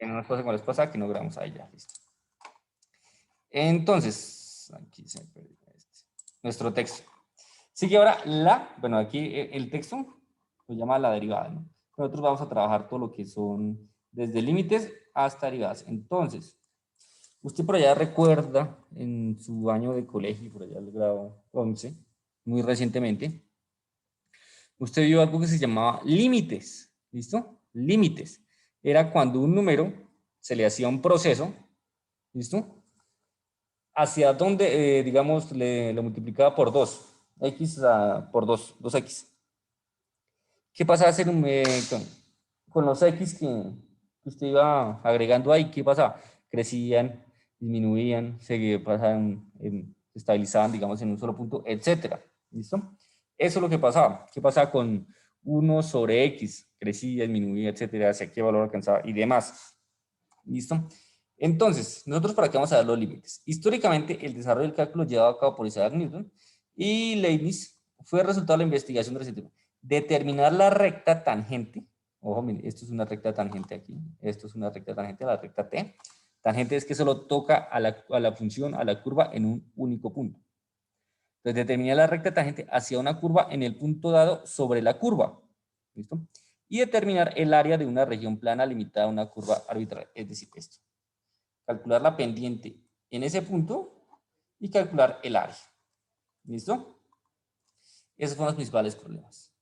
Que no nos pasa con la vez pasada, que no grabamos ahí ya, listo. Entonces, aquí se me perdió nuestro texto. Sigue ahora bueno, aquí el texto lo llama la derivada, ¿no? Nosotros vamos a trabajar todo lo que son desde límites hasta derivadas. Entonces, usted por allá recuerda en su año de colegio, por allá el grado 11, muy recientemente, usted vio algo que se llamaba límites, ¿listo? Límites. Era cuando un número se le hacía un proceso, ¿listo? Hacia donde, digamos, lo multiplicaba por 2, x por 2, 2x. ¿Qué pasaba con los x que usted iba agregando ahí? ¿Qué pasaba? Crecían, disminuían, se estabilizaban, digamos, en un solo punto, etcétera. ¿Listo? Eso es lo que pasaba. ¿Qué pasaba con 1 sobre x? Crecía, disminuía, etcétera, hacia qué valor alcanzaba y demás. ¿Listo? Entonces, nosotros para qué vamos a dar los límites. Históricamente, el desarrollo del cálculo llevado a cabo por Isaac Newton y Leibniz fue el resultado de la investigación reciente. Determinar la recta tangente. Ojo, mire, esto es una recta tangente aquí. Esto es una recta tangente a la recta t. Tangente es que solo toca a la función, a la curva en un único punto. Entonces, determinar la recta tangente hacia una curva en el punto dado sobre la curva. ¿Listo? Y determinar el área de una región plana limitada a una curva arbitraria. Es decir, esto. Calcular la pendiente en ese punto y calcular el área. ¿Listo? Esos fueron los principales problemas.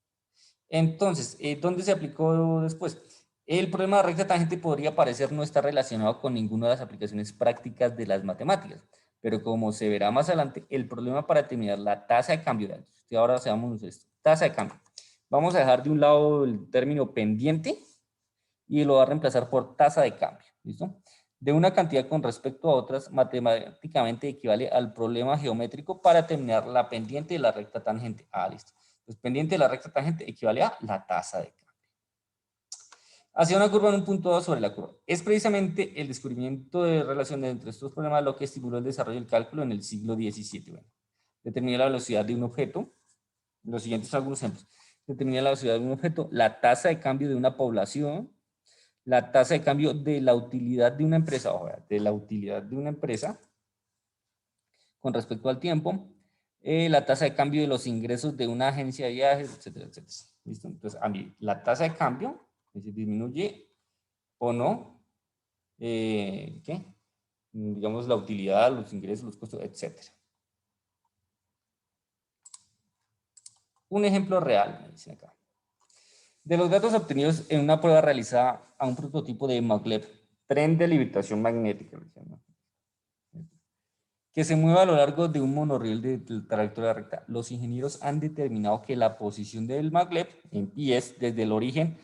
Entonces, ¿dónde se aplicó después? El problema de recta tangente podría parecer no estar relacionado con ninguna de las aplicaciones prácticas de las matemáticas, pero como se verá más adelante, el problema para determinar la tasa de cambio, de ahora sabemos esto, tasa de cambio. Vamos a dejar de un lado el término pendiente y lo va a reemplazar por tasa de cambio, ¿listo? De una cantidad con respecto a otras, matemáticamente equivale al problema geométrico para determinar la pendiente de la recta tangente. Ah, listo. Pues pendiente de la recta tangente equivale a la tasa de cambio. Hacia una curva en un punto dado sobre la curva. Es precisamente el descubrimiento de relaciones entre estos problemas lo que estimuló el desarrollo del cálculo en el siglo XVII. Bueno, determina la velocidad de un objeto. Los siguientes son algunos ejemplos. Determina la velocidad de un objeto, la tasa de cambio de una población, la tasa de cambio de la utilidad de una empresa, o sea, de la utilidad de una empresa con respecto al tiempo, la tasa de cambio de los ingresos de una agencia de viajes, etcétera, etcétera. ¿Listo? Entonces, a mí, la tasa de cambio, es decir, disminuye o no, ¿qué? Digamos, la utilidad, los ingresos, los costos, etcétera. Un ejemplo real, me dicen acá. De los datos obtenidos en una prueba realizada a un prototipo de maglev, tren de levitación magnética, que se mueve a lo largo de un monorriel de trayectoria recta. Los ingenieros han determinado que la posición del maglev en pies desde el origen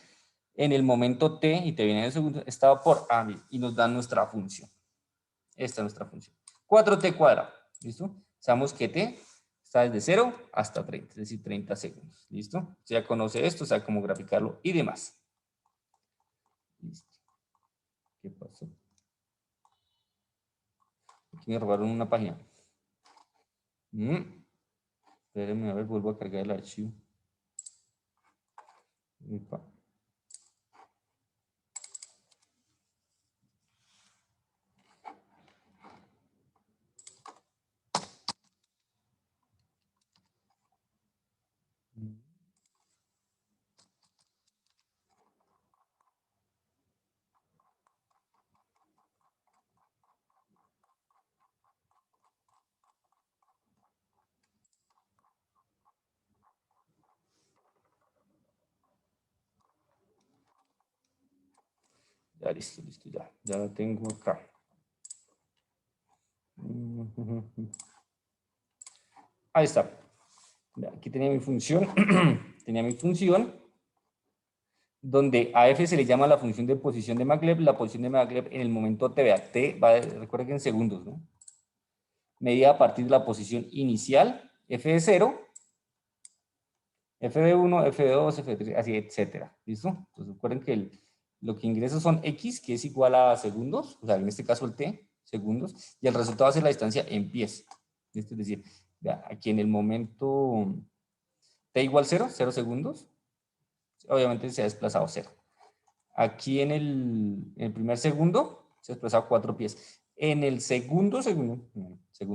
en el momento t, y te viene en el segundo, estaba por a, y nos dan nuestra función. Esta es nuestra función. 4t cuadrado, ¿listo? Sabemos que t está desde 0 hasta 30, es decir, 30 segundos, ¿listo? Ya conoce esto, sabe cómo graficarlo y demás. Listo. ¿Qué pasó? Aquí me robaron una página. Espérenme, a ver, vuelvo a cargar el archivo. Upa. Ya, listo, listo, ya lo tengo acá. Ahí está. Aquí tenía mi función. Tenía mi función donde a f se le llama la función de posición de maglev. La posición de maglev en el momento t, vea, t va, recuerden que en segundos, ¿no? Medida a partir de la posición inicial, f de 0, f de 1, f de 2, f de 3, así, etcétera. ¿Listo? Entonces recuerden que lo que ingreso son x, que es igual a segundos, o sea, en este caso el t, segundos, y el resultado va a ser la distancia en pies. ¿Listo? Es decir, vea, aquí en el momento t igual 0, 0 segundos, obviamente se ha desplazado 0. Aquí en el primer segundo se ha desplazado 4 pies. En el segundo 2, se ha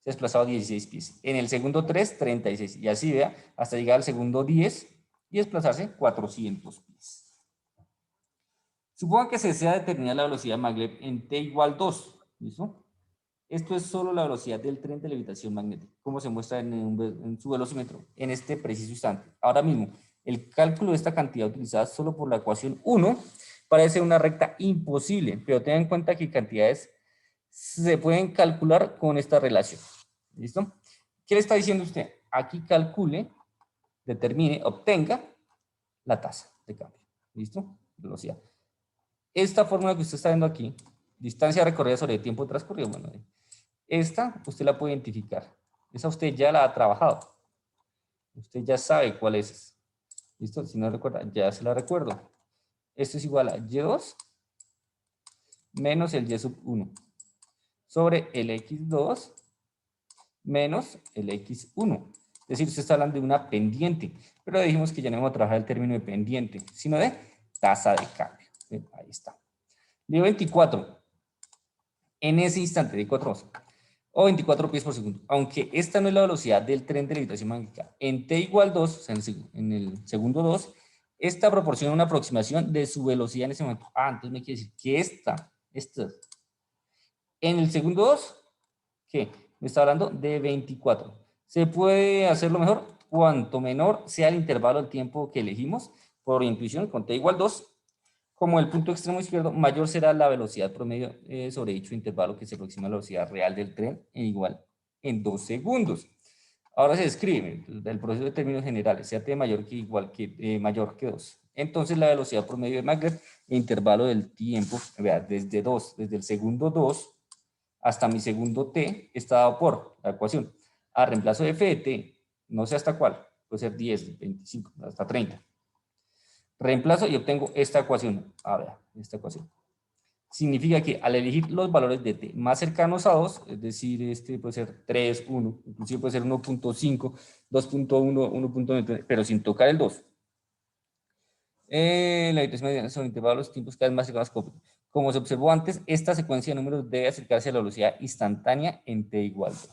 desplazado 16 pies. En el segundo 3, 36. Y así, vea, hasta llegar al segundo 10 y desplazarse 400 pies. Suponga que se desea determinar la velocidad de maglev en t igual 2. ¿Listo? Esto es solo la velocidad del tren de levitación magnética, como se muestra en su velocímetro en este preciso instante. Ahora mismo, el cálculo de esta cantidad utilizada solo por la ecuación 1 parece una recta imposible, pero tengan en cuenta que cantidades se pueden calcular con esta relación. ¿Listo? ¿Qué le está diciendo usted? Aquí calcule, determine, obtenga la tasa de cambio. ¿Listo? Velocidad. Esta fórmula que usted está viendo aquí, distancia recorrida sobre el tiempo transcurrido, bueno, esta usted la puede identificar. Esa usted ya la ha trabajado. Usted ya sabe cuál es. ¿Listo? Si no recuerda, ya se la recuerdo. Esto es igual a Y2 menos el Y sub 1 sobre el X2 menos el X1. Es decir, usted está hablando de una pendiente, pero dijimos que ya no vamos a trabajar el término de pendiente, sino de tasa de cambio. Ahí está. Lío 24. En ese instante, de 4 o 24 pies por segundo. Aunque esta no es la velocidad del tren de levitación magnética. En t igual 2, o sea, en el segundo 2, esta proporciona una aproximación de su velocidad en ese momento. Entonces me quiere decir que esta, en el segundo 2, ¿qué? Me está hablando de 24. Se puede hacerlo mejor cuanto menor sea el intervalo del tiempo que elegimos. Por intuición, con t igual 2, como el punto extremo izquierdo, mayor será la velocidad promedio sobre dicho intervalo que se aproxima a la velocidad real del tren en 2 segundos. Ahora se escribe el proceso de términos generales, sea t mayor que igual que mayor que 2. Entonces la velocidad promedio de maglev, intervalo del tiempo, vea, desde el segundo 2 hasta mi segundo t está dado por la ecuación. A reemplazo de f de t, no sé hasta cuál, puede ser 10, 25, hasta 30. Reemplazo y obtengo esta ecuación. Esta ecuación. Significa que al elegir los valores de t más cercanos a 2, es decir, este puede ser 3, 1, inclusive puede ser 1.5, 2.1, 1.9, pero sin tocar el 2. La habitación mediana son intervalos, tiempos cada vez más cercanos. Como se observó antes, esta secuencia de números debe acercarse a la velocidad instantánea en t igual 2.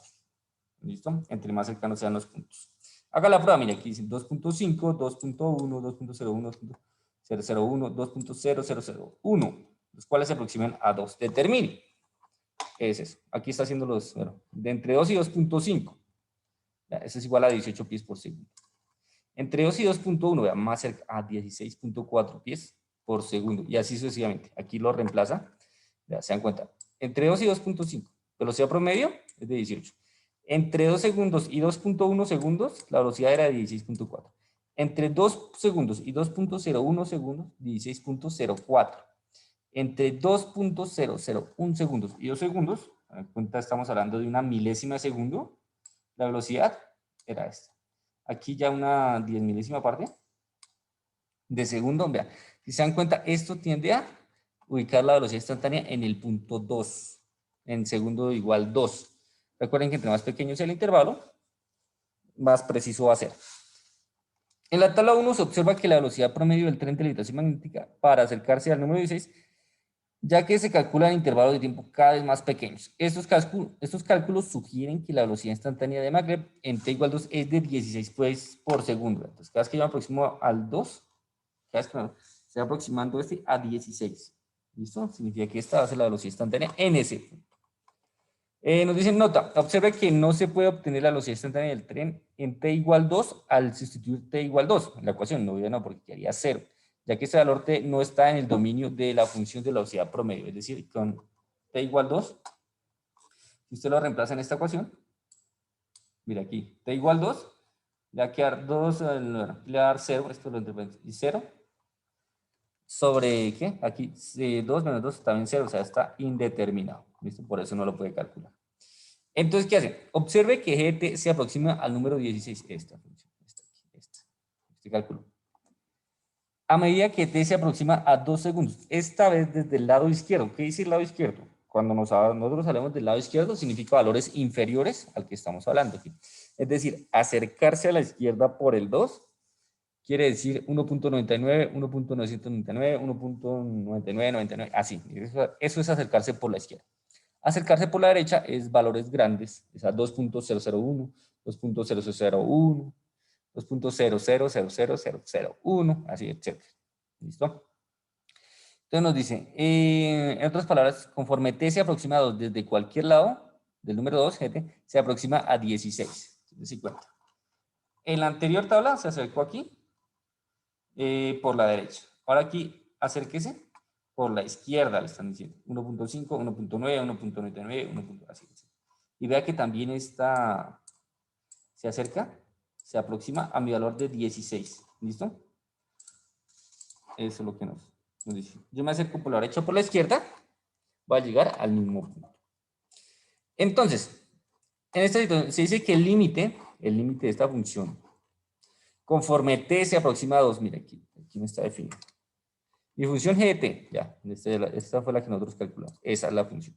¿Listo? Entre más cercanos sean los puntos. Haga la prueba, mira, aquí dice 2.5, 2.1, 2.01, 2.001, 2.0001, los cuales se aproximan a 2. Determine. ¿Qué es eso? Aquí está haciendo los, bueno, de entre 2 y 2.5. Eso es igual a 18 pies por segundo. Entre 2 y 2.1, más cerca a 16.4 pies por segundo. Y así sucesivamente. Aquí lo reemplaza. Se dan cuenta. Entre 2 y 2.5. Velocidad promedio es de 18. Entre 2 segundos y 2.1 segundos, la velocidad era de 16.4. Entre 2 segundos y 2.01 segundos, 16.04. Entre 2.001 segundos y 2 segundos, a ver, cuenta, estamos hablando de una milésima de segundo, la velocidad era esta. Aquí ya una 10 milésima parte de segundo. Vea, si se dan cuenta, esto tiende a ubicar la velocidad instantánea en el punto 2, en segundo igual 2. Recuerden que entre más pequeño sea el intervalo, más preciso va a ser. En la tabla 1 se observa que la velocidad promedio del tren de levitación magnética para acercarse al número 16, ya que se calculan intervalos de tiempo cada vez más pequeños. Estos cálculos sugieren que la velocidad instantánea de maglev en t igual 2 es de 16 pues, por segundo. Entonces, cada vez que yo me aproximo al 2, cada vez que se va aproximando a 16. ¿Listo? Significa que esta va a ser la velocidad instantánea en ese punto. Nos dicen nota, observe que no se puede obtener la velocidad instantánea del tren en t igual 2 al sustituir t igual 2 en la ecuación, no, porque quedaría 0, ya que ese valor t no está en el dominio de la función de la velocidad promedio, es decir, con t igual 2, si usted lo reemplaza en esta ecuación, mira aquí, t igual 2, le va a quedar 2, le va a dar 0, esto lo entre y 0, sobre, ¿qué? Aquí 2 menos 2 también 0, o sea, está indeterminado, ¿listo? Por eso no lo puede calcular. Entonces, ¿qué hace? Observe que GT se aproxima al número 16, esta función, este cálculo. A medida que T se aproxima a 2 segundos, esta vez desde el lado izquierdo. ¿Qué dice el lado izquierdo? Cuando nosotros hablamos del lado izquierdo, significa valores inferiores al que estamos hablando aquí. Es decir, acercarse a la izquierda por el 2 quiere decir 1.99, 1.999, 1.9999, así. Eso es acercarse por la izquierda. Acercarse por la derecha es valores grandes, es a 2.001, 2.0001, 2.000001, así, etc. ¿Listo? Entonces nos dice, en otras palabras, conforme t se aproxima a 2 desde cualquier lado del número 2, gt, se aproxima a 16, es 50. En la anterior tabla se acercó aquí por la derecha. Ahora aquí, acérquese por la izquierda, le están diciendo. 1.5, 1.9, 1.99, 1. Así. Y vea que también está, se acerca, se aproxima a mi valor de 16. ¿Listo? Eso es lo que nos dice. Yo me acerco por la derecha o por la izquierda, va a llegar al mismo punto. Entonces, en esta situación se dice que el límite de esta función, conforme t se aproxima a 2, mira aquí no está definido. Mi función g de t, ya, esta fue la que nosotros calculamos, esa es la función.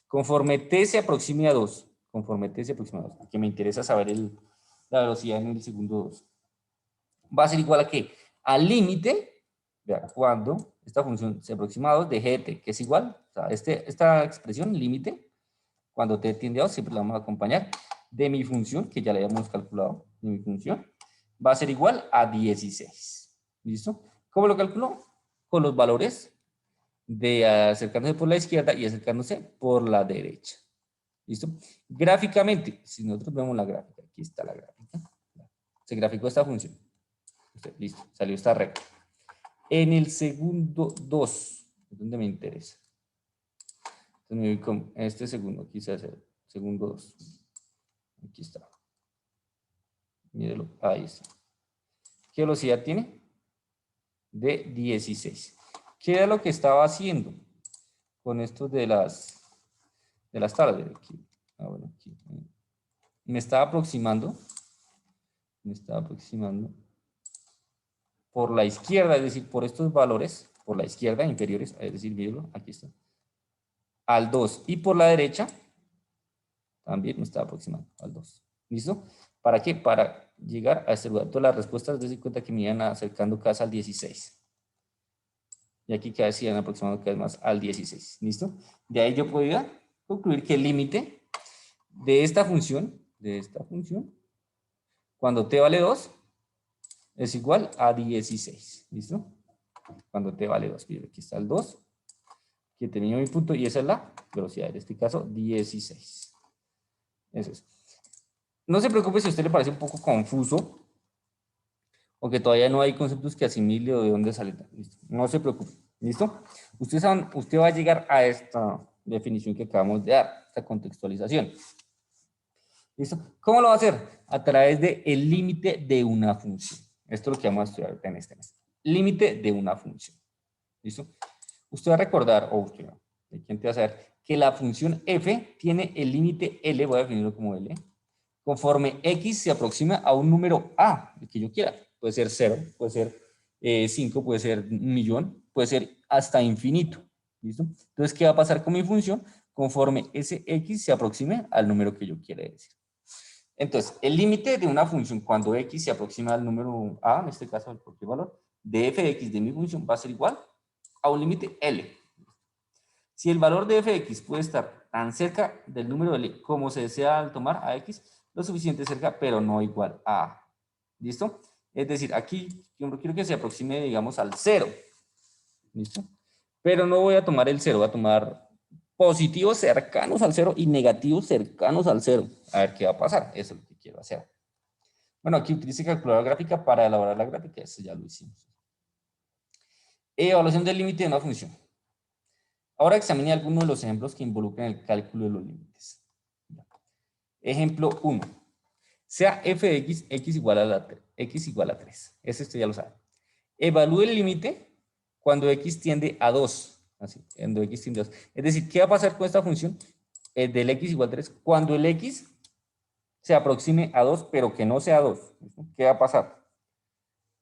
Conforme t se aproxime a 2, que me interesa saber la velocidad en el segundo 2, va a ser igual a ¿qué? Al límite, vea, cuando esta función se aproxima a 2 de g de t, que es igual, o sea, esta expresión, límite, cuando t tiende a 2, siempre la vamos a acompañar de mi función, que ya la habíamos calculado, de mi función, va a ser igual a 16. ¿Listo? ¿Cómo lo calculo? Con los valores de acercándose por la izquierda y acercándose por la derecha. ¿Listo? Gráficamente, si nosotros vemos la gráfica, aquí está la gráfica, se graficó esta función. Listo, salió esta recta. En el segundo 2, es donde me interesa. Entonces me voy con este segundo, aquí se hace segundo 2. Aquí está. Mírelo, ahí está. ¿Qué velocidad tiene? De 16. ¿Qué era lo que estaba haciendo con esto de las tablas? Aquí. Bueno, aquí. Me estaba aproximando por la izquierda, es decir, por estos valores, por la izquierda, inferiores, es decir, míralo, aquí está, al 2. Y por la derecha, también me estaba aproximando al 2. ¿Listo? ¿Para qué? Para llegar a este lugar. Todas las respuestas, de cuenta que me iban acercando casi al 16. Y aquí cada vez se iban aproximando cada vez más al 16. ¿Listo? De ahí yo podía concluir que el límite de esta función, cuando t vale 2, es igual a 16. ¿Listo? Cuando t vale 2. Aquí está el 2, que termina mi punto, y esa es la velocidad, en este caso 16. Eso es. No se preocupe si a usted le parece un poco confuso, o que todavía no hay conceptos que asimile o de dónde salen. ¿Listo? No se preocupe. ¿Listo? Usted va a llegar a esta definición que acabamos de dar, esta contextualización. ¿Listo? ¿Cómo lo va a hacer? A través del límite de una función. Esto es lo que vamos a estudiar en este mes. Límite de una función. ¿Listo? Usted va a recordar, o usted, ¿quién te va a saber? Que la función f tiene el límite L, voy a definirlo como L, conforme x se aproxima a un número a, el que yo quiera. Puede ser 0, puede ser 5, puede ser 1.000.000, puede ser hasta infinito. ¿Listo? Entonces, ¿qué va a pasar con mi función? Conforme ese x se aproxime al número que yo quiera decir. Entonces, el límite de una función cuando x se aproxima al número a, en este caso, cualquier valor, de f de x de mi función va a ser igual a un límite L. Si el valor de f de x puede estar tan cerca del número L como se desea al tomar a x, lo suficiente cerca, pero no igual a A. ¿Listo? Es decir, aquí yo quiero que se aproxime, digamos, al 0. ¿Listo? Pero no voy a tomar el 0, voy a tomar positivos cercanos al 0 y negativos cercanos al 0. A ver qué va a pasar. Eso es lo que quiero hacer. Bueno, aquí utilice calculadora gráfica para elaborar la gráfica. Eso ya lo hicimos. Evaluación del límite de una función. Ahora examine algunos de los ejemplos que involucran el cálculo de los límites. Ejemplo 1. Sea f de x, x igual a 3. Esto ya lo sabe. Evalúe el límite cuando x tiende a 2. Así, cuando x tiende a 2. Es decir, ¿qué va a pasar con esta función del x igual a 3? Cuando el x se aproxime a 2, pero que no sea 2. ¿Qué va a pasar?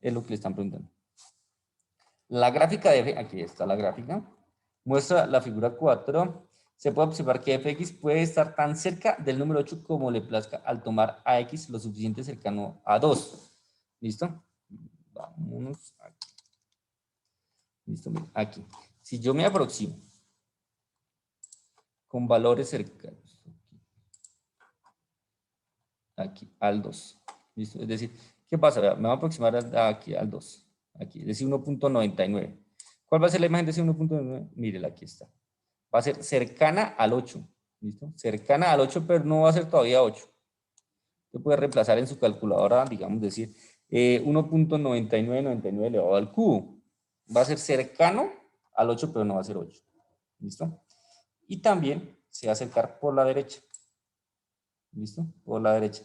Es lo que le están preguntando. La gráfica de f, aquí está la gráfica, muestra la figura 4. Se puede observar que fx puede estar tan cerca del número 8 como le plazca al tomar a x lo suficiente cercano a 2. ¿Listo? vámonos aquí. Listo, mira, aquí. Si yo me aproximo con valores cercanos, aquí, al 2. ¿Listo? Es decir, ¿qué pasa? Vea, me voy a aproximar aquí al 2. Aquí, es decir, 1.99. ¿Cuál va a ser la imagen de ese 1.99? Mírela, aquí está. Va a ser cercana al 8. ¿Listo? Cercana al 8, pero no va a ser todavía 8. Usted puede reemplazar en su calculadora, digamos, decir 1.9999 elevado al cubo. Va a ser cercano al 8, pero no va a ser 8. ¿Listo? Y también se va a acercar por la derecha. ¿Listo? Por la derecha.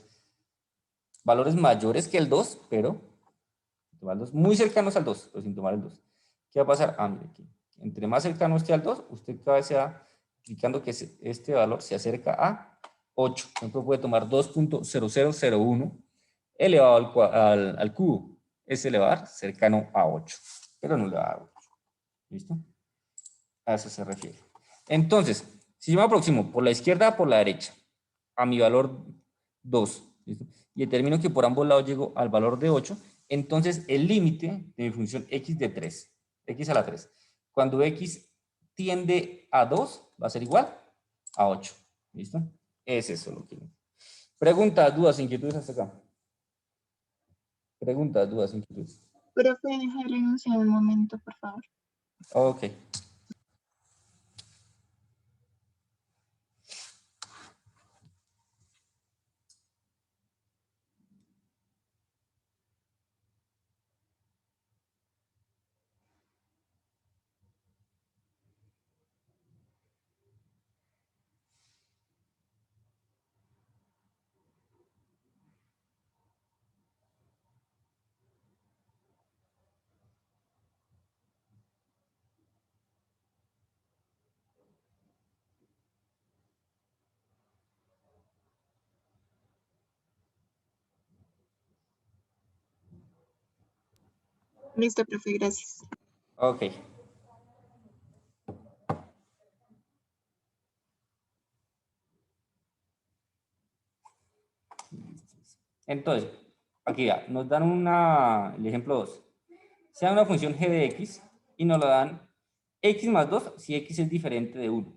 Valores mayores que el 2, pero muy cercanos al 2, pero sin tomar el 2. ¿Qué va a pasar? Ah, mire aquí. Entre más cercano esté al 2, usted cada vez se va indicando que este valor se acerca a 8. Por ejemplo, puede tomar 2.0001 elevado al cubo. Es elevar cercano a 8, pero no le va a dar 8. ¿Listo? A eso se refiere. Entonces, si yo me aproximo por la izquierda o por la derecha a mi valor 2, ¿listo? Y determino que por ambos lados llego al valor de 8, entonces el límite de mi función x de 3, x a la 3, cuando x tiende a 2, va a ser igual a 8. ¿Listo? Es eso lo que... Preguntas, dudas, inquietudes hasta acá. Preguntas, dudas, inquietudes. Profe, deja de renunciar un momento, por favor. Ok. Listo, profe, gracias. Ok. Entonces, aquí ya, nos dan el ejemplo 2. Se da una función g de x y nos lo dan x más 2 si x es diferente de 1. O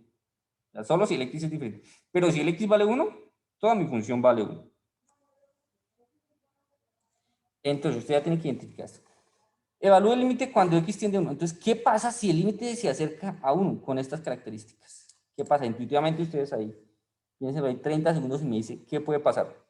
sea, solo si el x es diferente. Pero si el x vale 1, toda mi función vale 1. Entonces, usted ya tiene que identificar esto. Evalúe el límite cuando x tiende a 1. Entonces, ¿qué pasa si el límite se acerca a 1 con estas características? ¿Qué pasa? Intuitivamente ustedes ahí, piensen ahí 30 segundos y me dice, ¿qué puede pasar?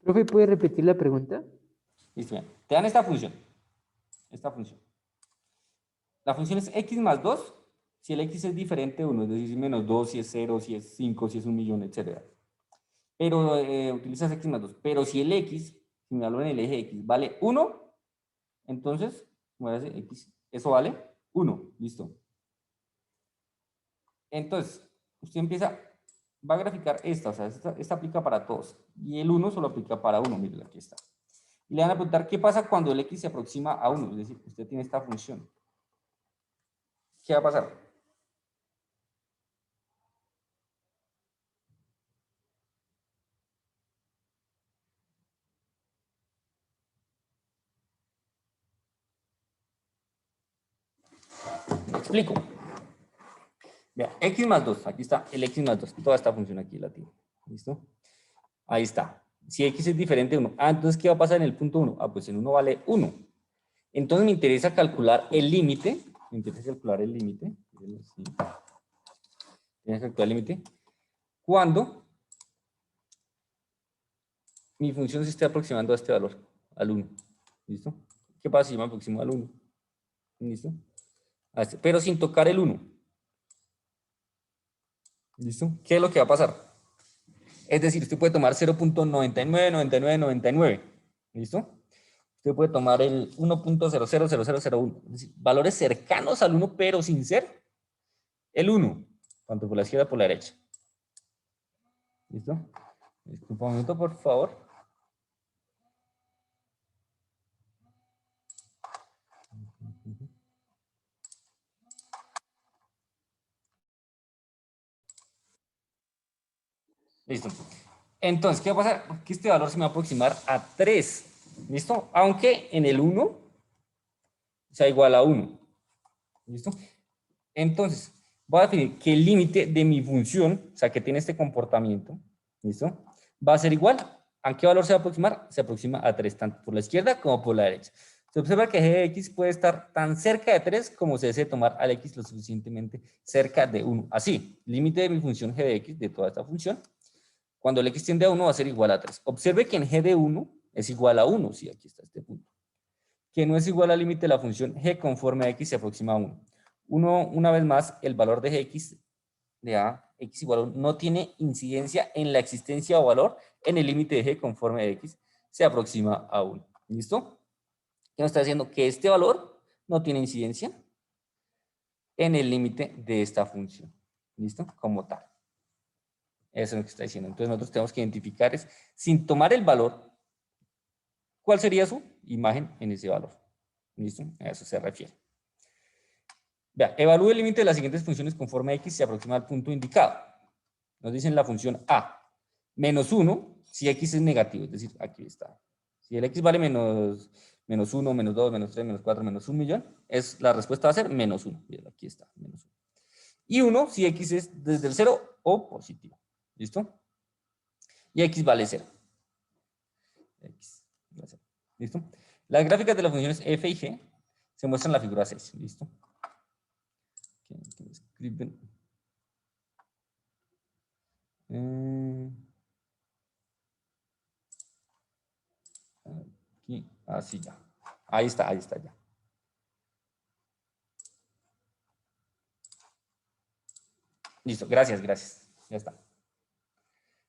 Profe, ¿puede repetir la pregunta? Listo, bien. Te dan esta función. Esta función. La función es x más 2 si el x es diferente de 1, es decir, si menos 2, si es 0, si es 5, si es 1.000.000, etc. Pero utilizas x más 2. Pero si el x, si me hablo en el eje x, vale 1, entonces, ¿cómo hace x? Eso vale 1. Listo. Entonces, usted empieza, va a graficar esta, o sea, esta aplica para todos. Y el 1 solo aplica para 1, miren, aquí está. Y le van a preguntar qué pasa cuando el x se aproxima a 1, es decir, usted tiene esta función. ¿Qué va a pasar? Me explico. Vea, x más 2, aquí está el x más 2, toda esta función aquí la tiene. ¿Listo? Ahí está. Si x es diferente de 1. Ah, entonces, ¿qué va a pasar en el punto 1? Ah, pues en 1 vale 1. Entonces me interesa calcular el límite. Me interesa calcular el límite. Sí. Tienes que calcular el límite. Cuando mi función se esté aproximando a este valor, al 1. ¿Listo? ¿Qué pasa si yo me aproximo al 1? ¿Listo? Pero sin tocar el 1. ¿Listo? ¿Qué es lo que va a pasar? Es decir, usted puede tomar 0.999999. ¿Listo? Usted puede tomar el 1.000001. Es decir, valores cercanos al 1, pero sin ser el 1. Tanto por la izquierda como por la derecha. ¿Listo? Disculpa un minuto, por favor. Listo. Entonces, ¿qué va a pasar? Que este valor se me va a aproximar a 3. ¿Listo? Aunque en el 1 sea igual a 1. ¿Listo? Entonces, voy a definir que el límite de mi función, o sea, que tiene este comportamiento, ¿listo? Va a ser igual. ¿A qué valor se va a aproximar? Se aproxima a 3, tanto por la izquierda como por la derecha. Se observa que g de x puede estar tan cerca de 3 como se desee tomar al x lo suficientemente cerca de 1. Así, límite de mi función g de x, de toda esta función, cuando el x tiende a 1 va a ser igual a 3. Observe que en g de 1 es igual a 1, sí, aquí está este punto. Que no es igual al límite de la función g conforme a x se aproxima a 1. Una vez más, el valor de x de a, x igual a 1, no tiene incidencia en la existencia o valor en el límite de g conforme a x se aproxima a 1. ¿Listo? ¿Qué nos está diciendo? Que este valor no tiene incidencia en el límite de esta función. ¿Listo? Como tal. Eso es lo que está diciendo. Entonces nosotros tenemos que identificar, sin tomar el valor, ¿cuál sería su imagen en ese valor? ¿Listo? A eso se refiere. Vea, evalúe el límite de las siguientes funciones conforme a x se aproxima al punto indicado. Nos dicen la función a, menos 1, si x es negativo, es decir, aquí está. Si el x vale menos 1, menos 2, menos 3, menos 4, menos 1 millón, la respuesta va a ser menos 1. Bien, aquí está, menos 1. Y 1 si x es desde el 0 o positivo. ¿Listo? Y x vale 0. X vale 0. ¿Listo? Las gráficas de las funciones f y g se muestran en la figura 6. ¿Listo? Escriben. Aquí, así ya. Ahí está ya. Listo, gracias. Ya está.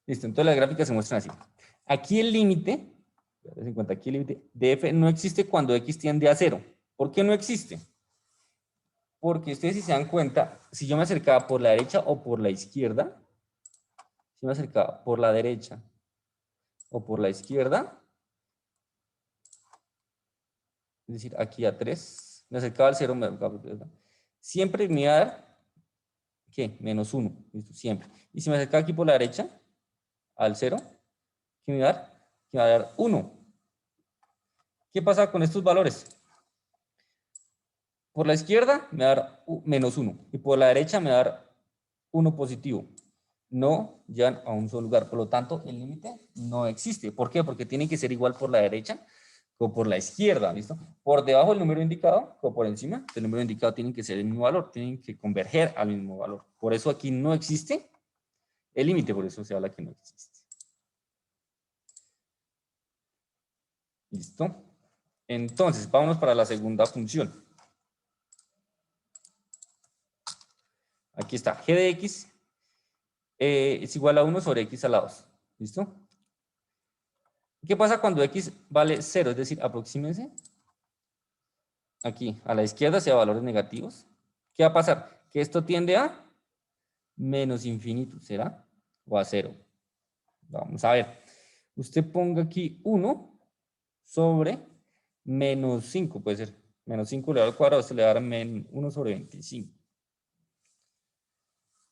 Listo, entonces las gráficas se muestran así. Aquí el límite, en cuenta, aquí el límite de f no existe cuando x tiende a 0. ¿Por qué no existe? Porque ustedes si se dan cuenta, si yo me acercaba por la derecha o por la izquierda, si me acercaba por la derecha o por la izquierda, es decir, aquí a 3, me acercaba al 0, siempre me iba a dar, ¿qué? Menos 1, ¿listo? Siempre. Y si me acercaba aquí por la derecha, al 0, ¿qué me iba a dar? Que me va a dar 1. ¿Qué pasa con estos valores? Por la izquierda me va a dar menos 1 y por la derecha me va a dar 1 positivo. No llegan a un solo lugar. Por lo tanto, el límite no existe. ¿Por qué? Porque tiene que ser igual por la derecha como por la izquierda. ¿Listo? Por debajo del número indicado o por encima del número indicado tienen que ser el mismo valor. Tienen que converger al mismo valor. Por eso aquí no existe el límite. Por eso se habla que no existe. ¿Listo? Entonces, vámonos para la segunda función. Aquí está, g de x es igual a 1 sobre x a la 2. ¿Listo? ¿Qué pasa cuando x vale 0? Es decir, aproxímense aquí a la izquierda hacia valores negativos. ¿Qué va a pasar? Que esto tiende a menos infinito, ¿será? O a 0. Vamos a ver. Usted ponga aquí 1 sobre menos 5, puede ser. Menos 5 elevado al cuadrado, esto le va a dar 1 sobre 25.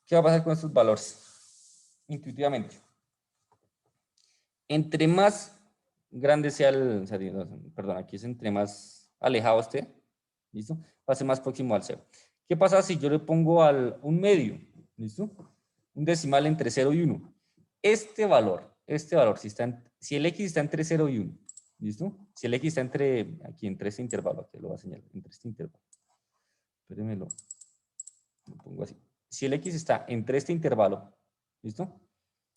¿Qué va a pasar con estos valores? Intuitivamente. Entre más grande sea el, perdón, aquí es entre más alejado esté, ¿listo? Va a ser más próximo al 0. ¿Qué pasa si yo le pongo un medio? ¿Listo? Un decimal entre 0 y 1. Este valor, si el x está entre 0 y 1, ¿listo? Si el x está aquí entre este intervalo, aquí lo voy a señalar, entre este intervalo. Espérenme, lo pongo así. Si el x está entre este intervalo, ¿listo?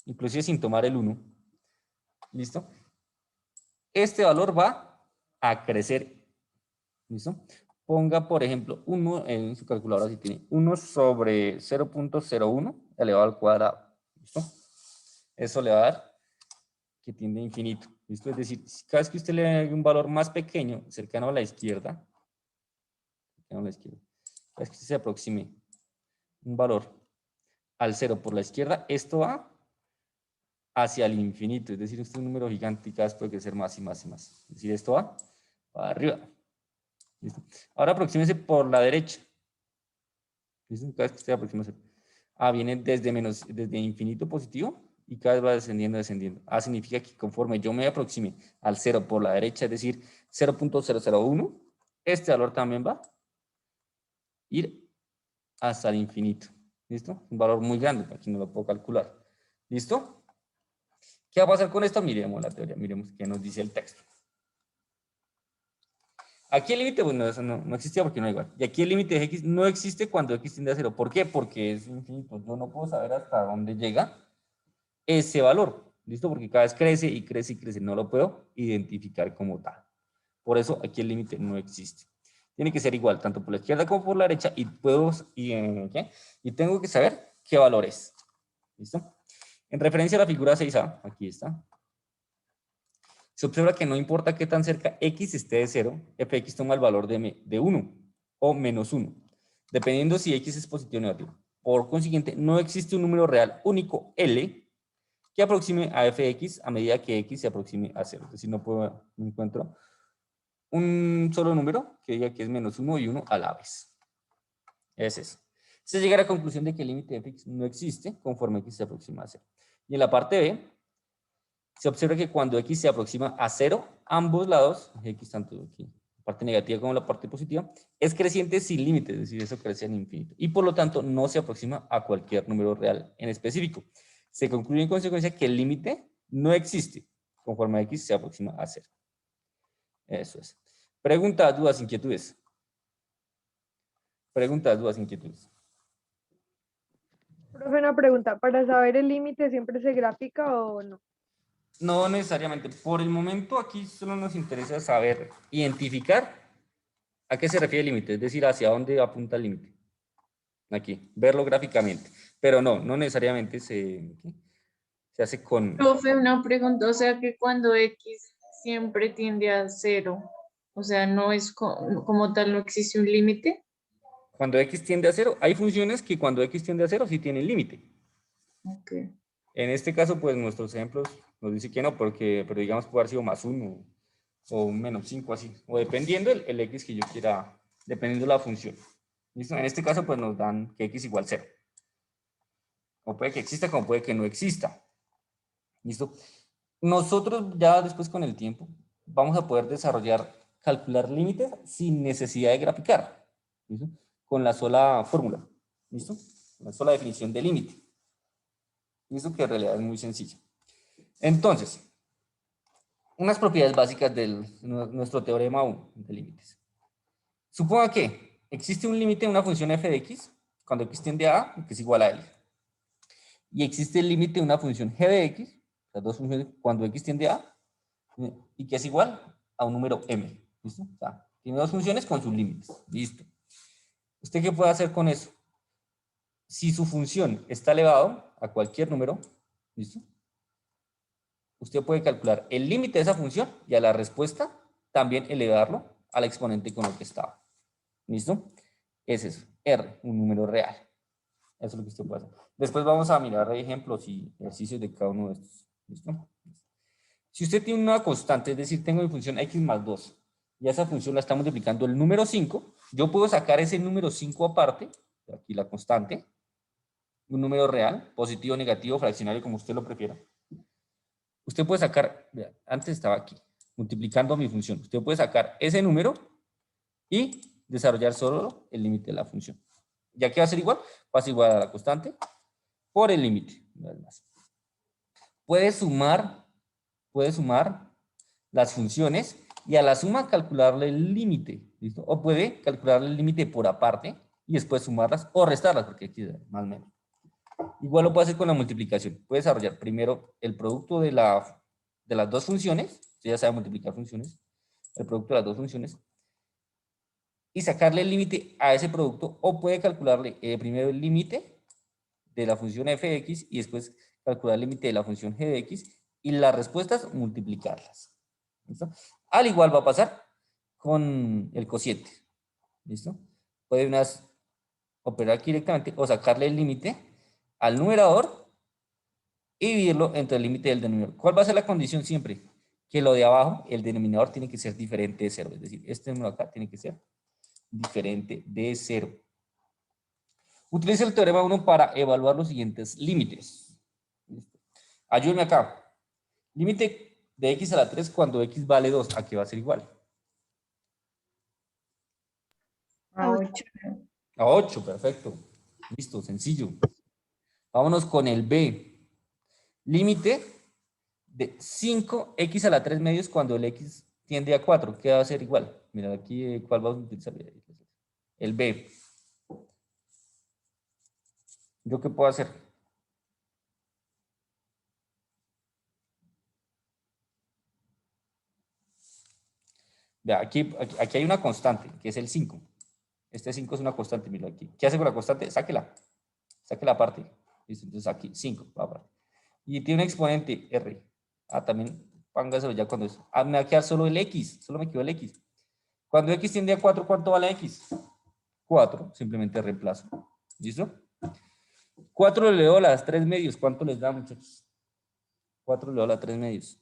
Inclusive sin tomar el 1, ¿listo? Este valor va a crecer. ¿Listo? Ponga, por ejemplo, 1 en su calculadora si tiene 1 sobre 0.01 elevado al cuadrado. ¿Listo? Eso le va a dar que tiende a infinito. ¿Listo? Es decir, cada vez que usted le dé un valor más pequeño, cercano a la izquierda, cada vez que usted se aproxime un valor al 0 por la izquierda, esto va hacia el infinito. Es decir, este es un número gigante y cada vez puede crecer más y más y más. Es decir, esto va para arriba. ¿Listo? Ahora aproxímese por la derecha. ¿Listo? Cada vez que usted aproxima. Viene desde infinito positivo y cada vez va descendiendo, descendiendo. Significa que conforme yo me aproxime al 0 por la derecha, es decir, 0.001, este valor también va a ir hasta el infinito. ¿Listo? Un valor muy grande, aquí no lo puedo calcular. ¿Listo? ¿Qué va a pasar con esto? Miremos la teoría, miremos qué nos dice el texto. Aquí el límite, bueno, eso no existía porque no es igual. Y aquí el límite de x no existe cuando x tiende a 0. ¿Por qué? Porque es infinito. Yo no puedo saber hasta dónde llega ese valor. ¿Listo? Porque cada vez crece y crece y crece. No lo puedo identificar como tal. Por eso aquí el límite no existe. Tiene que ser igual, tanto por la izquierda como por la derecha. Y tengo que saber qué valor es. ¿Listo? En referencia a la figura 6a, aquí está. Se observa que no importa qué tan cerca x esté de 0, fx toma el valor de 1 o menos 1, dependiendo si x es positivo o negativo. Por consiguiente, no existe un número real único L que aproxime a fx a medida que x se aproxime a 0. Es decir, no encuentro un solo número que diga que es menos 1 y 1 a la vez. Es eso. Se llega a la conclusión de que el límite de fx no existe conforme x se aproxima a 0. Y en la parte B, se observa que cuando x se aproxima a 0, ambos lados, x tanto aquí, la parte negativa como la parte positiva, es creciente sin límite, es decir, eso crece en infinito. Y por lo tanto, no se aproxima a cualquier número real en específico. Se concluye en consecuencia que el límite no existe conforme x se aproxima a 0. Eso es. Preguntas, dudas, inquietudes. Preguntas, dudas, inquietudes. Profe, una pregunta. ¿Para saber el límite siempre se gráfica o no? No necesariamente. Por el momento aquí solo nos interesa saber, identificar a qué se refiere el límite, es decir, hacia dónde apunta el límite. Aquí, verlo gráficamente. Pero no necesariamente se hace con... Profe, una pregunta, o sea que cuando X siempre tiende a 0, o sea, no es como tal, no existe un límite. Cuando x tiende a 0, hay funciones que cuando x tiende a 0 sí tienen límite. Ok. En este caso, pues nuestros ejemplos nos dicen que no, pero digamos puede haber sido más 1 o menos 5 así, o dependiendo el x que yo quiera, dependiendo de la función. ¿Listo? En este caso, pues nos dan que x igual 0. O puede que exista, como puede que no exista. ¿Listo? Nosotros ya después con el tiempo vamos a poder calcular límites sin necesidad de graficar. ¿Listo? Con la sola fórmula. ¿Listo? La sola definición de límite. ¿Listo? Que en realidad es muy sencilla. Entonces, unas propiedades básicas de nuestro teorema 1 de límites. Suponga que existe un límite de una función f de x cuando x tiende a a, que es igual a L. Y existe el límite de una función g de x, las dos funciones, cuando x tiende a, y que es igual a un número m. ¿Listo? O sea, tiene dos funciones con sus límites. Listo. ¿Usted qué puede hacer con eso? Si su función está elevado a cualquier número, ¿listo? Usted puede calcular el límite de esa función y a la respuesta también elevarlo al exponente con el que estaba. ¿Listo? Ese es R, un número real. Eso es lo que usted puede hacer. Después vamos a mirar ejemplos y ejercicios de cada uno de estos. ¿Listo? Si usted tiene una constante, es decir, tengo mi función x más 2, y a esa función la está multiplicando el número 5, yo puedo sacar ese número 5 aparte, aquí la constante, un número real, positivo, negativo, fraccionario, como usted lo prefiera. Usted puede sacar, vea, antes estaba aquí, multiplicando mi función. Usted puede sacar ese número y desarrollar solo el límite de la función. ¿Ya que va a ser igual? Va a ser igual a la constante por el límite. Puede sumar las funciones y a la suma calcularle el límite. ¿Listo? O puede calcularle el límite por aparte y después sumarlas o restarlas, porque aquí más o menos. Igual lo puede hacer con la multiplicación. Puede desarrollar primero el producto de las dos funciones. Usted ya sabe multiplicar funciones. El producto de las dos funciones. Y sacarle el límite a ese producto. O puede calcularle primero el límite de la función f de x y después calcular el límite de la función g de x. Y las respuestas multiplicarlas. ¿Listo? Al igual va a pasar con el cociente. ¿Listo? Puede operar aquí directamente o sacarle el límite al numerador y dividirlo entre el límite del denominador. ¿Cuál va a ser la condición siempre? Que lo de abajo, el denominador tiene que ser diferente de 0. Es decir, este número acá tiene que ser diferente de 0. Utiliza el teorema 1 para evaluar los siguientes límites. ¿Listo? Ayúdenme acá. Límite de x a la 3 cuando x vale 2. ¿A qué va a ser igual? A 8. A 8, perfecto. Listo, sencillo. Vámonos con el B. Límite de 5x a la 3 medios cuando el x tiende a 4. ¿Qué va a ser igual? Mira, aquí, ¿cuál vamos a utilizar? El B. ¿Yo qué puedo hacer? Vea, aquí hay una constante, que es el 5. Este 5 es una constante, mira aquí. ¿Qué hace con la constante? Sáquela. Sáquela aparte. ¿Listo? Entonces aquí, 5. Aparte. Y tiene un exponente R. También póngaselo ya cuando es. Me va a quedar solo el X. Solo me quedó el X. Cuando X tiende a 4, ¿cuánto vale X? 4. Simplemente reemplazo. ¿Listo? 4 le doy a las 3 medios. ¿Cuánto les da, muchachos? 4 le doy a las 3 medios.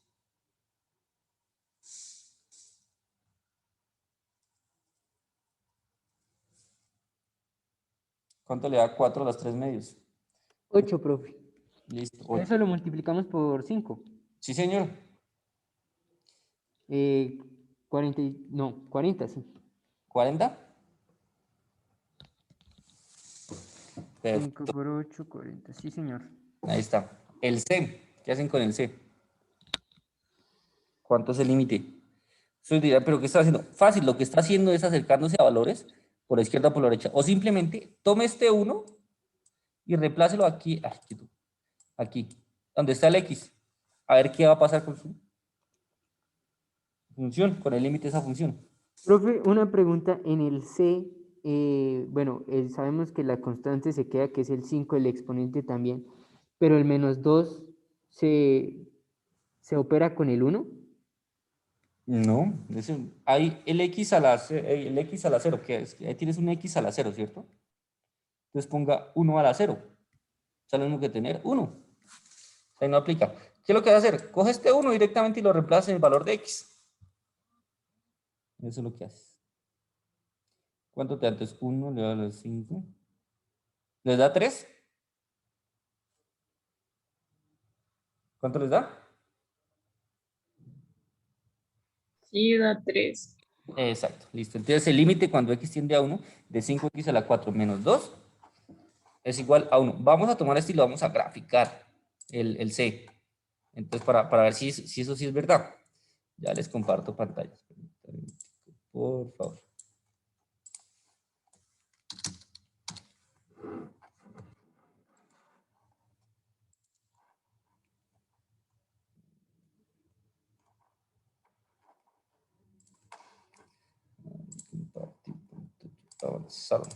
¿Cuánto le da 4 a las 3 medios? 8, profe. Listo. A 8. eso lo multiplicamos por 5. Sí, señor. 40, no, 40, sí. 40. 5 por 8, 40. Sí, señor. Ahí está. El C. ¿Qué hacen con el C? ¿Cuánto es el límite? Ustedes dirán, ¿pero qué está haciendo? Fácil, lo que está haciendo es acercándose a valores por la izquierda o por la derecha. O simplemente tome este 1 y replácelo aquí, aquí, donde está el X. A ver qué va a pasar con su función, con el límite de esa función. Profe, una pregunta en el C. Bueno, sabemos que la constante se queda, que es el 5, el exponente también, pero el menos 2 se opera con el 1. No, hay el X a la, el X a la 0, ¿qué es? Ahí tienes un X a la 0, ¿cierto? Entonces ponga 1 a la 0. O sea, lo mismo que tener 1. Ahí no aplica. ¿Qué es lo que va a hacer? Coge este 1 directamente y lo reemplaza en el valor de X. Eso es lo que haces. ¿Cuánto te da antes? 1 le da a las 5. ¿Les da 3? ¿Cuánto les da? Sí, da 3. Exacto, listo. Entonces el límite cuando x tiende a 1 de 5x a la 4 menos 2 es igual a 1. Vamos a tomar este y lo vamos a graficar, el C. Entonces para ver si eso sí es verdad. Ya les comparto pantalla. Por favor. Avanzaron.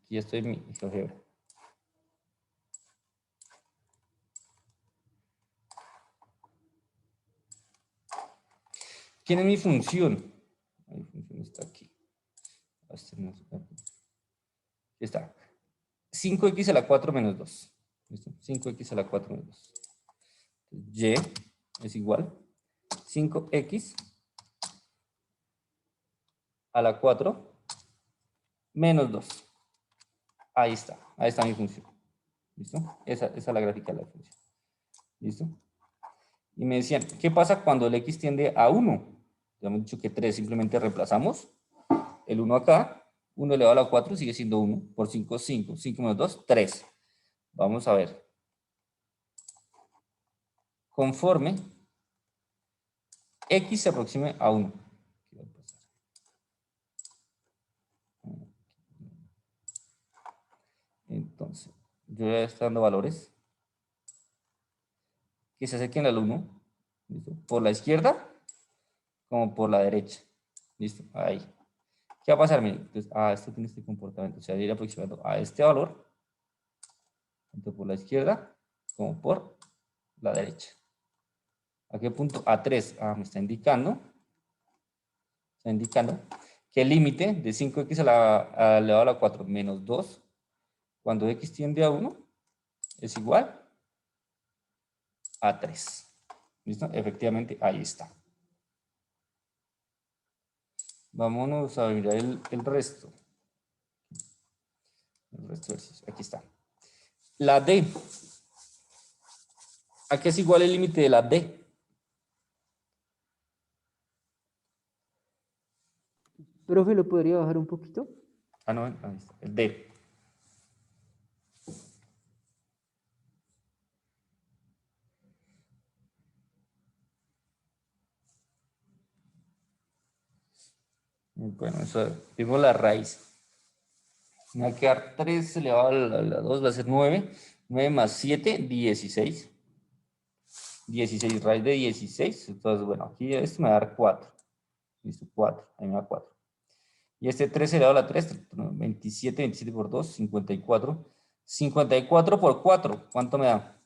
Aquí estoy en mi GeoGebra. ¿Quién es mi función? Mi función está aquí. Aquí está. 5x a la 4 menos 2. ¿Listo? 5x a la 4 menos 2. Y es igual 5x a la 4 menos 2. Ahí está mi función. ¿Listo? Esa es la gráfica de la función. ¿Listo? Y me decían, ¿qué pasa cuando el x tiende a 1? Ya hemos dicho que 3, simplemente reemplazamos el 1 acá, 1 elevado a la 4 sigue siendo 1, por 5, 5, 5 menos 2, 3. Vamos a ver. Conforme x se aproxime a 1. Entonces, yo ya estoy dando valores que se acerquen al 1, ¿listo? Por la izquierda como por la derecha. ¿Listo? Ahí. ¿Qué va a pasar? Miren, entonces, esto tiene este comportamiento. O sea, ir aproximando a este valor, tanto por la izquierda como por la derecha. ¿A qué punto? A 3. Me está indicando que el límite de 5x elevado a la 4 menos 2, cuando x tiende a 1, es igual a 3. ¿Listo? Efectivamente, ahí está. Vámonos a mirar el resto. El resto de ejercicios. Aquí está. La D. ¿A qué es igual el límite de la D? Profe, ¿lo podría bajar un poquito? Ah, no, ahí está. El D. Bueno, eso, digo la raíz. Me va a quedar 3 elevado a la 2, va a ser 9. 9 más 7, 16. 16, raíz de 16. Entonces, bueno, aquí esto me va a dar 4. Listo, 4. Ahí me da 4. Y este 3 elevado a la 3, 27, 27 por 2, 54. 54 por 4, ¿cuánto me da?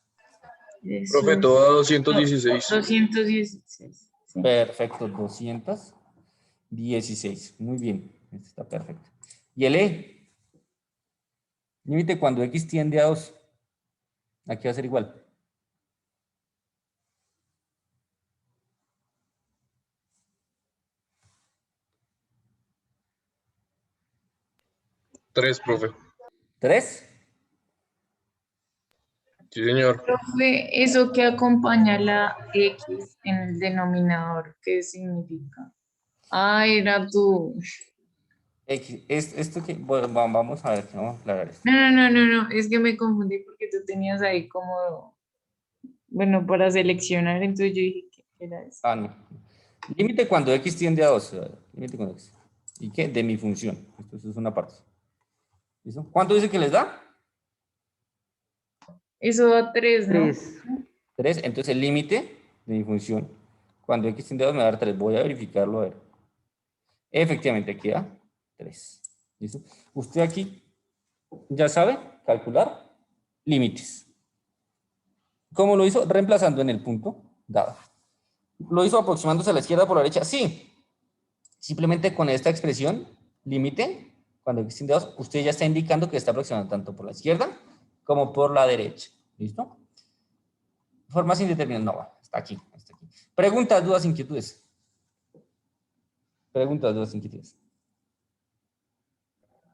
Eso Profe, es todo a 216. 216. Sí. Perfecto, 216. Muy bien, este está perfecto. Y el E, límite cuando X tiende a 2. Aquí va a ser igual. Tres, profe. 3. Sí, señor. Profe, eso que acompaña la X en el denominador, ¿qué significa? Ah, era tú. X, esto que, bueno, vamos a ver, vamos a aclarar esto. No, es que me confundí porque tú tenías ahí como, bueno, para seleccionar, entonces yo dije que era eso. Ah, no. Límite cuando X tiende a 2. Límite cuando X. ¿Y qué? De mi función. Esto es una parte. ¿Listo? ¿Cuánto dice que les da? Eso da 3, ¿no? 3. 3. Entonces el límite de mi función, cuando X tiende a 2 me va a dar 3. Voy a verificarlo a ver. Efectivamente, aquí da 3. ¿Listo? Usted aquí ya sabe calcular límites. ¿Cómo lo hizo? Reemplazando en el punto dado. ¿Lo hizo aproximándose a la izquierda por la derecha? Sí. Simplemente con esta expresión, límite, cuando X tiende a 2, usted ya está indicando que está aproximando tanto por la izquierda como por la derecha. ¿Listo? Formas indeterminadas, no, está aquí, está aquí. Preguntas, dudas, inquietudes. Preguntas, dudas, inquietudes.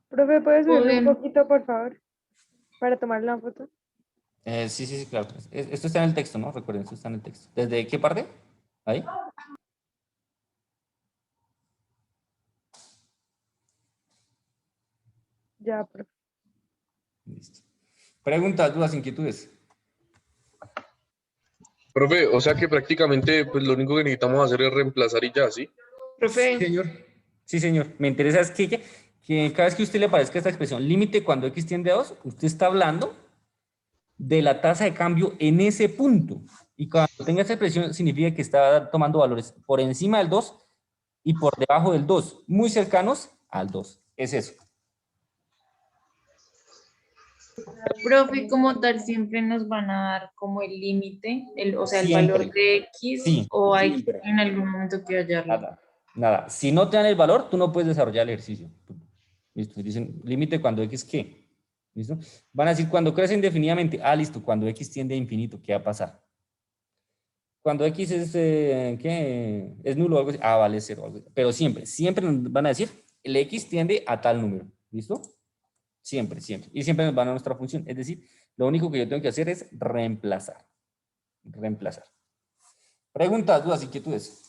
Profe, ¿puedes subirle un Podemos. poquito, por favor, para tomar la foto? Sí, claro. Esto está en el texto, ¿no? Recuerden, esto está en el texto. ¿Desde qué parte? Ahí. Ya, profe. Listo. Preguntas, dudas, inquietudes. Profe, o sea que prácticamente pues lo único que necesitamos hacer es reemplazar y ya, ¿sí? Sí, señor. Sí, señor. Me interesa es que cada vez que a usted le aparezca esta expresión, límite cuando X tiende a 2, usted está hablando de la tasa de cambio en ese punto. Y cuando tenga esa expresión, significa que está tomando valores por encima del 2 y por debajo del 2, muy cercanos al 2. Es eso. Profe, como tal, siempre nos van a dar como el límite, o sea, el valor Siempre. de X, Sí, o hay siempre. en algún momento que hallarlo. Nada, nada. Si no te dan el valor, tú no puedes desarrollar el ejercicio. ¿Listo? Dicen límite cuando X, ¿qué? ¿Listo? Van a decir cuando crece indefinidamente. Ah, listo. Cuando X tiende a infinito, ¿qué va a pasar? Cuando X es, ¿qué? Es nulo o algo así. Ah, vale, 0. Algo así. Pero siempre nos van a decir, el X tiende a tal número. ¿Listo? Siempre, siempre. Y siempre nos van a nuestra función. Es decir, lo único que yo tengo que hacer es reemplazar. Reemplazar. Preguntas, dudas, inquietudes.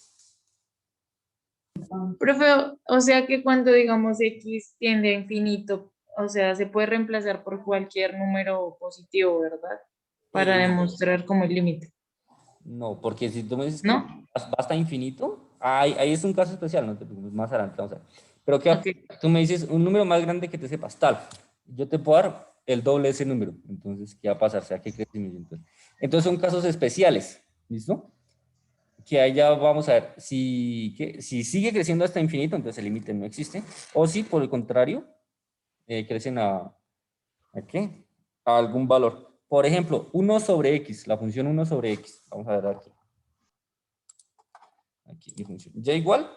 Profe, o sea que cuando digamos X tiende a infinito, o sea, se puede reemplazar por cualquier número positivo, ¿verdad? Para No, demostrar como el límite, no, porque si tú me dices que ¿no? basta infinito, ahí es un caso especial, no te preocupes, más adelante vamos a ver. Pero Ok. tú me dices un número más grande que te sepas, tal, yo te puedo dar el doble de ese número, entonces, ¿qué va a pasar? O sea, ¿qué crecimiento? Entonces son casos especiales, ¿listo? Que ahí ya vamos a ver, si sigue creciendo hasta infinito, entonces el límite no existe, o si por el contrario, crecen ¿a qué? A algún valor. Por ejemplo, 1 sobre x, la función 1 sobre x. Vamos a ver aquí. Aquí mi función. Y igual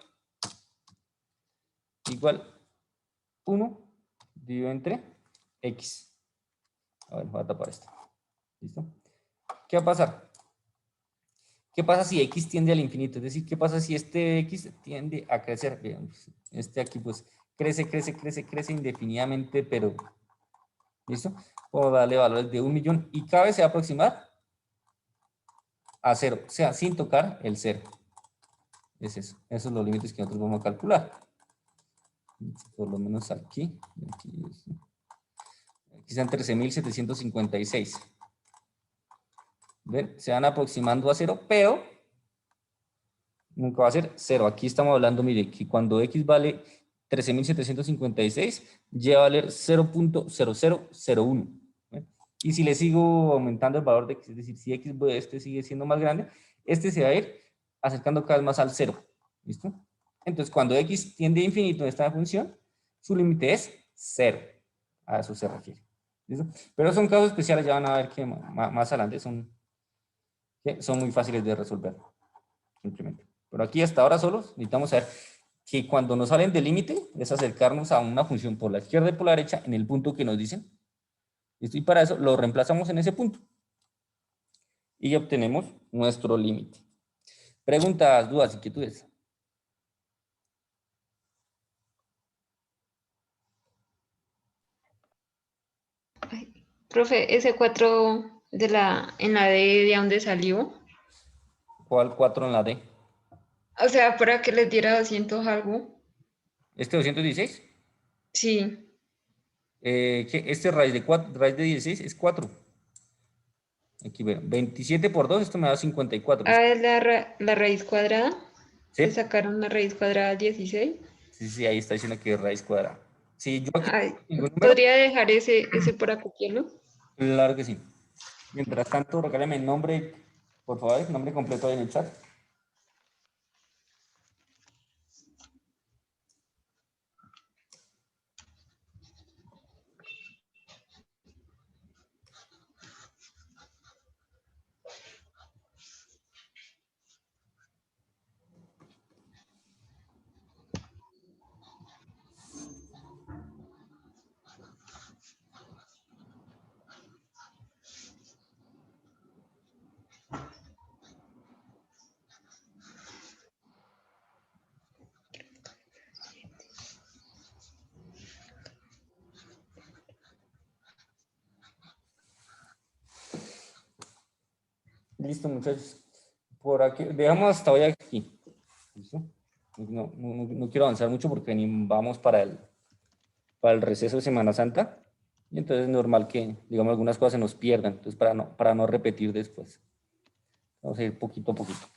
1 dividido entre x. A ver, voy a tapar esto. ¿Listo? ¿Qué va a pasar? ¿Qué pasa si x tiende al infinito? Es decir, ¿qué pasa si este x tiende a crecer? Bien, este aquí pues crece indefinidamente, pero ¿listo? Puedo darle valores de 1.000.000 y cada vez se va a aproximar a 0, o sea, sin tocar el 0. Es eso. Esos son los límites que nosotros vamos a calcular. Por lo menos aquí están 13.756. ¿Ven? Se van aproximando a 0, pero nunca va a ser 0. Aquí estamos hablando, mire, que cuando x vale 13.756, ya va a valer 0.0001. ¿Ven? Y si le sigo aumentando el valor de x, es decir, si x este sigue siendo más grande, este se va a ir acercando cada vez más al 0. ¿Listo? Entonces, cuando x tiende a infinito en esta función, su límite es 0. A eso se refiere. ¿Listo? Pero son casos especiales, ya van a ver que más adelante son muy fáciles de resolver. Simplemente. Pero aquí hasta ahora solo necesitamos saber que cuando nos salen del límite es acercarnos a una función por la izquierda y por la derecha en el punto que nos dicen. ¿Listo? Y para eso lo reemplazamos en ese punto. Y obtenemos nuestro límite. Preguntas, dudas, inquietudes. Profe, ese 4 en la D, ¿de dónde salió? ¿Cuál 4 en la D? O sea, para que les diera 200 algo. ¿Este 216? Sí. Este raíz de 16 es 4. Aquí veo, 27 por 2, esto me da 54. Ah, es la raíz cuadrada. ¿Sí? Le sacaron la raíz cuadrada al 16. Sí, ahí está diciendo que es raíz cuadrada. Sí, yo aquí no Ay, tengo ningún número, ¿podría dejar ese para copiarlo? claro que sí. Mientras tanto, regálame el nombre, por favor, el nombre completo ahí en el chat. Listo, muchachos. Por aquí, dejamos hasta hoy aquí. ¿Listo? No quiero avanzar mucho porque vamos para el receso de Semana Santa. Y entonces es normal que, digamos, algunas cosas se nos pierdan. Entonces, para no repetir después. Vamos a ir poquito a poquito.